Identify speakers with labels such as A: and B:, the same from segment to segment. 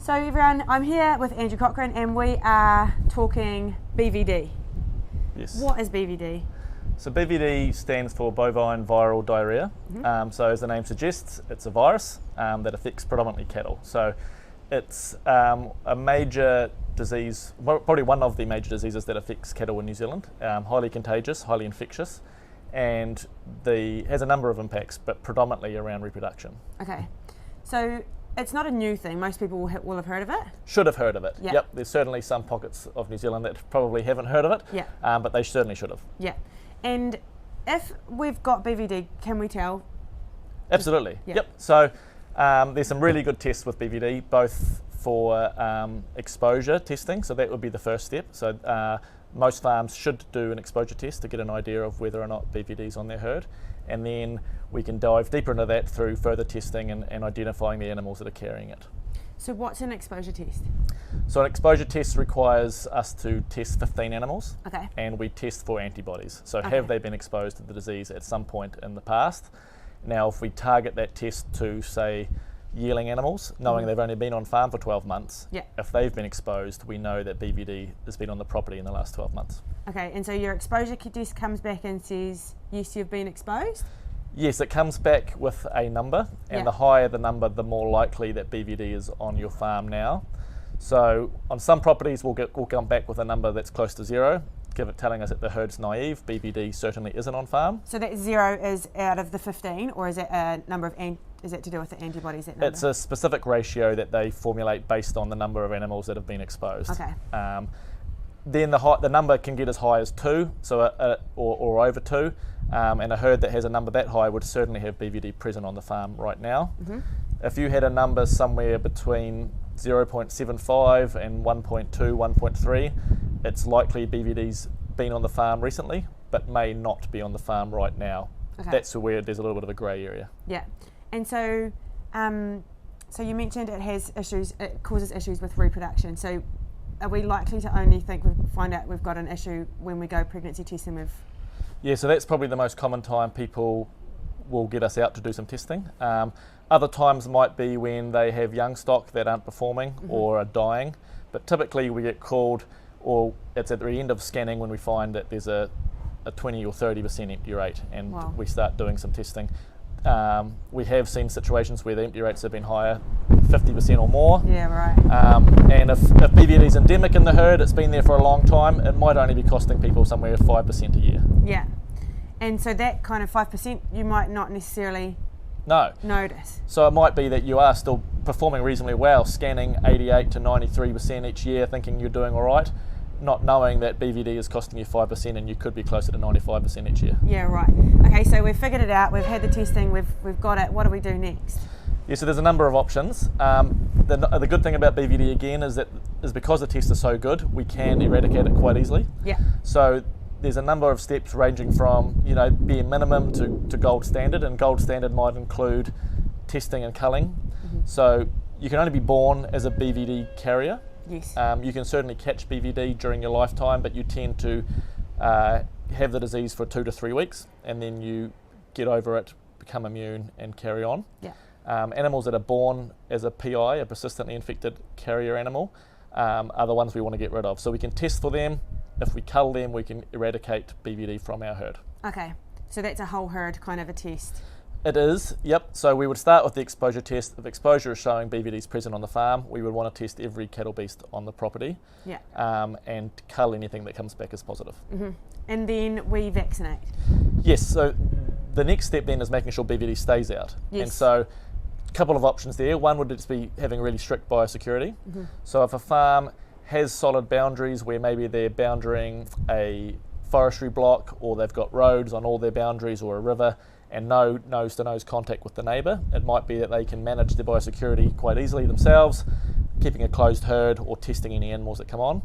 A: So everyone, I'm here with Andrew Cochrane and we are talking BVD.
B: Yes.
A: What is BVD?
B: So BVD stands for bovine viral diarrhea. So as the name suggests, it's a virus that affects predominantly cattle. So it's a major disease, probably one of the major diseases that affects cattle in New Zealand. Highly contagious, highly infectious, and has a number of impacts, but predominantly around reproduction.
A: Okay, so it's not a new thing. Most people will have heard of it.
B: Should have heard of it.
A: Yeah.
B: Yep. There's certainly some pockets of New Zealand that probably haven't heard of it.
A: Yeah.
B: But they certainly should have.
A: Yeah. And if we've got BVD, can we tell?
B: Absolutely.
A: Yeah.
B: Yep. So there's some really good tests with BVD, both for exposure testing. So that would be the first step. So most farms should do an exposure test to get an idea of whether or not BVD is on their herd. And then we can dive deeper into that through further testing and identifying the animals that are carrying it.
A: So what's an exposure test?
B: So an exposure test requires us to test 15 animals.
A: Okay.
B: And we test for antibodies. So
A: Okay.
B: have they been exposed to the disease at some point in the past? Now if we target that test to, say, yearling animals, knowing they've only been on farm for 12 months,
A: Yeah.
B: if they've been exposed, we know that BVD has been on the property in the last 12 months.
A: Okay, and so your exposure test comes back and says, yes, you've been exposed?
B: Yes, it comes back with a number, and
A: Yeah.
B: the higher the number, the more likely that BVD is on your farm now. So on some properties, we'll come back with a number that's close to zero, telling us that the herd's naive. BVD certainly isn't on farm.
A: So that 0 is out of the 15, or is it a number of is it to do with the antibodies? That number?
B: It's a specific ratio that they formulate based on the number of animals that have been exposed.
A: Okay.
B: Then the number can get as high as 2, so or over 2, and a herd that has a number that high would certainly have BVD present on the farm right now. If you had a number somewhere between 0.75 and 1.2, 1.3, it's likely BVD's been on the farm recently, but may not be on the farm right now.
A: Okay.
B: That's where there's a little bit of a grey area.
A: Yeah, and so so you mentioned it has issues. It causes issues with reproduction. So are we likely to only find out we've got an issue when we go pregnancy testing with?
B: Yeah, so that's probably the most common time people will get us out to do some testing. Other times might be when they have young stock that aren't performing or are dying, but typically we get called, or it's at the end of scanning when we find that there's a 20 or 30% empty rate, and
A: Wow.
B: we start doing some testing. We have seen situations where the empty rates have been higher, 50% or more.
A: Yeah, right.
B: And if BVD is endemic in the herd, it's been there for a long time, it might only be costing people somewhere 5% a year.
A: Yeah, and so that kind of 5% you might not necessarily
B: No.
A: notice.
B: So it might be that you are still performing reasonably well, scanning 88 to 93% each year, thinking you're doing all right, not knowing that BVD is costing you 5% and you could be closer to 95% each year.
A: Yeah, right. Okay, so we've figured it out. We've had the testing. We've got it. What do we do next?
B: Yeah, so there's a number of options. The good thing about BVD again is because the test is so good, we can eradicate it quite easily.
A: Yeah.
B: So there's a number of steps ranging from, bare minimum to gold standard, and gold standard might include testing and culling. So you can only be born as a BVD carrier.
A: Yes.
B: You can certainly catch BVD during your lifetime, but you tend to have the disease for 2 to 3 weeks, and then you get over it, become immune, and carry on.
A: Yeah.
B: Animals that are born as a PI, a persistently infected carrier animal, are the ones we want to get rid of. So we can test for them. If we cull them, we can eradicate BVD from our herd.
A: Okay, so that's a whole herd kind of a test.
B: It is, yep. So we would start with the exposure test. If exposure is showing BVD is present on the farm, we would want to test every cattle beast on the property,
A: Yeah.
B: and cull anything that comes back as positive.
A: And then we vaccinate.
B: Yes, so the next step then is making sure BVD stays out.
A: Yes.
B: And so a couple of options there. One would just be having really strict biosecurity. So if a farm has solid boundaries where maybe they're boundarying a forestry block, or they've got roads on all their boundaries, or a river, and no nose-to-nose contact with the neighbour, it might be that they can manage their biosecurity quite easily themselves, keeping a closed herd or testing any animals that come on.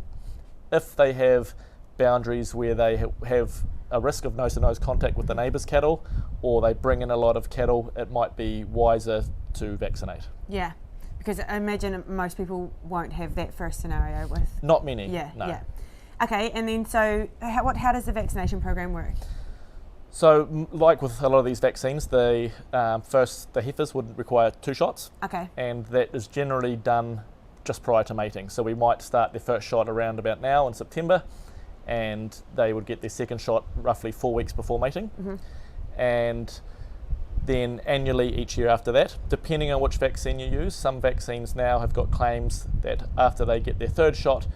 B: If they have boundaries where they have a risk of nose-to-nose contact with the neighbour's cattle, or they bring in a lot of cattle, it might be wiser to vaccinate.
A: Yeah, because I imagine most people won't have that first scenario with.
B: Not many.
A: Yeah,
B: no.
A: yeah. Okay, and then so how does the vaccination program work?
B: So, like with a lot of these vaccines, the heifers would require 2 shots,
A: Okay.
B: and that is generally done just prior to mating. So we might start their first shot around about now in September, and they would get their second shot roughly 4 weeks before mating. And then annually each year after that, depending on which vaccine you use. Some vaccines now have got claims that after they get their third shot,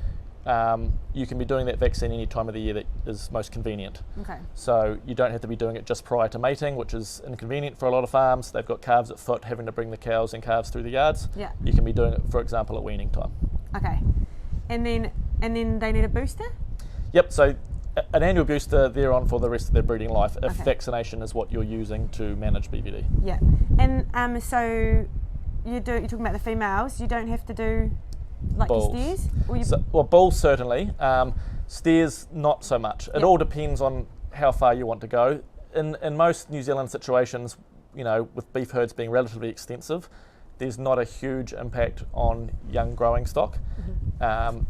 B: you can be doing that vaccine any time of the year that is most convenient.
A: Okay.
B: So you don't have to be doing it just prior to mating, which is inconvenient for a lot of farms. They've got calves at foot, having to bring the cows and calves through the yards.
A: Yeah.
B: You can be doing it, for example, at weaning time.
A: Okay. And then they need a booster?
B: Yep, so an annual booster, they're on for the rest of their breeding life if
A: Okay.
B: vaccination is what you're using to manage BVD.
A: Yeah. And so you're talking about the females, you don't have to do like
B: Bulls.
A: your steers? Or you
B: Well, bulls certainly. Steers, not so much. It
A: Yep.
B: all depends on how far you want to go. In most New Zealand situations, with beef herds being relatively extensive, there's not a huge impact on young growing stock.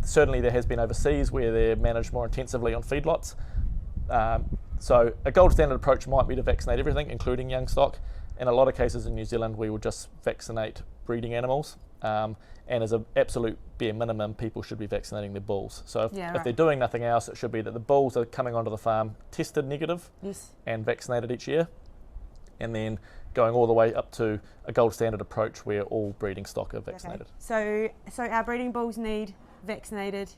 B: Certainly there has been overseas where they're managed more intensively on feedlots. So a gold standard approach might be to vaccinate everything, including young stock. In a lot of cases in New Zealand, we will just vaccinate breeding animals. And as an absolute bare minimum, people should be vaccinating their bulls. So if they're doing nothing else, it should be that the bulls are coming onto the farm tested negative
A: Yes.
B: and vaccinated each year. And then going all the way up to a gold standard approach where all breeding stock are vaccinated.
A: Okay. So our breeding bulls need vaccinated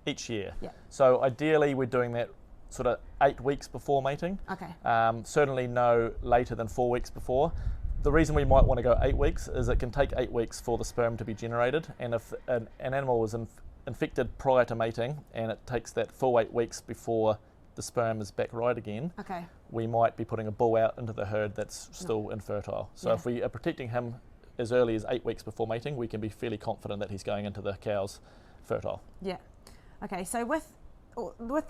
B: Each year.
A: Yeah.
B: So ideally we're doing that sort of 8 weeks before mating.
A: Okay.
B: Certainly no later than 4 weeks before. The reason we might want to go 8 weeks is it can take 8 weeks for the sperm to be generated, and if an animal was infected prior to mating and it takes that full 8 weeks before the sperm is back right again,
A: Okay.
B: we might be putting a bull out into the herd that's still infertile. So if we are protecting him as early as 8 weeks before mating, we can be fairly confident that he's going into the cows fertile.
A: Yeah. Okay. So with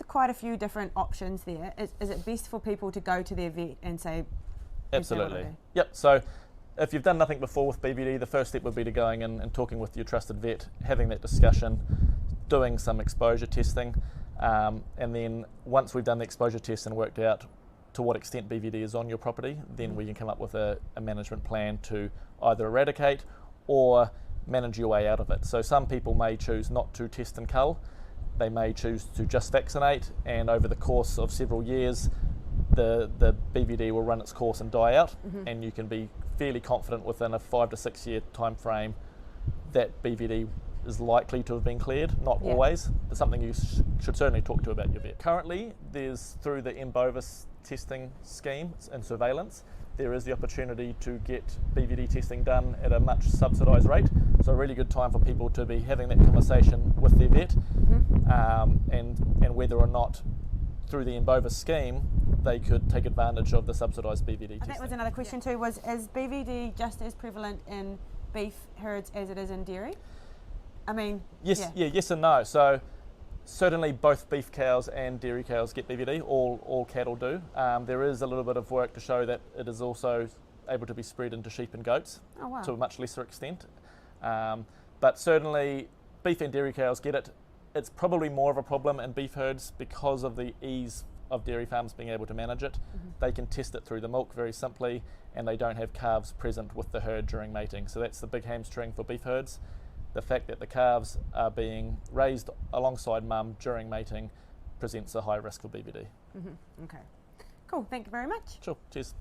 A: quite a few different options there, is it best for people to go to their vet and say,
B: Absolutely. Yep. So if you've done nothing before with BVD, the first step would be to going in and talking with your trusted vet, having that discussion, doing some exposure testing, and then once we've done the exposure test and worked out to what extent BVD is on your property, then we can come up with a management plan to either eradicate or manage your way out of it. So some people may choose not to test and cull. They may choose to just vaccinate, and over the course of several years, the BVD will run its course and die out, and you can be fairly confident within a 5 to 6 year time frame that BVD is likely to have been cleared. Not always. It's something you should certainly talk to about your vet. Currently, there's through the M-Bovis testing scheme and surveillance, there is the opportunity to get BVD testing done at a much subsidised rate. So a really good time for people to be having that conversation with their vet, and whether or not through the M-Bovis scheme they could take advantage of the subsidised BVD testing.
A: That was another question too. Is BVD just as prevalent in beef herds as it is in dairy? I mean,
B: yes and no. So certainly both beef cows and dairy cows get BVD. All cattle do. There is a little bit of work to show that it is also able to be spread into sheep and goats to a much lesser extent. But certainly beef and dairy cows get it. It's probably more of a problem in beef herds because of the ease of dairy farms being able to manage it. They can test it through the milk very simply, and they don't have calves present with the herd during mating. So that's the big hamstring for beef herds. The fact that the calves are being raised alongside mum during mating presents a high risk for BVD.
A: Okay. Cool. Thank you very much.
B: Sure. Cheers.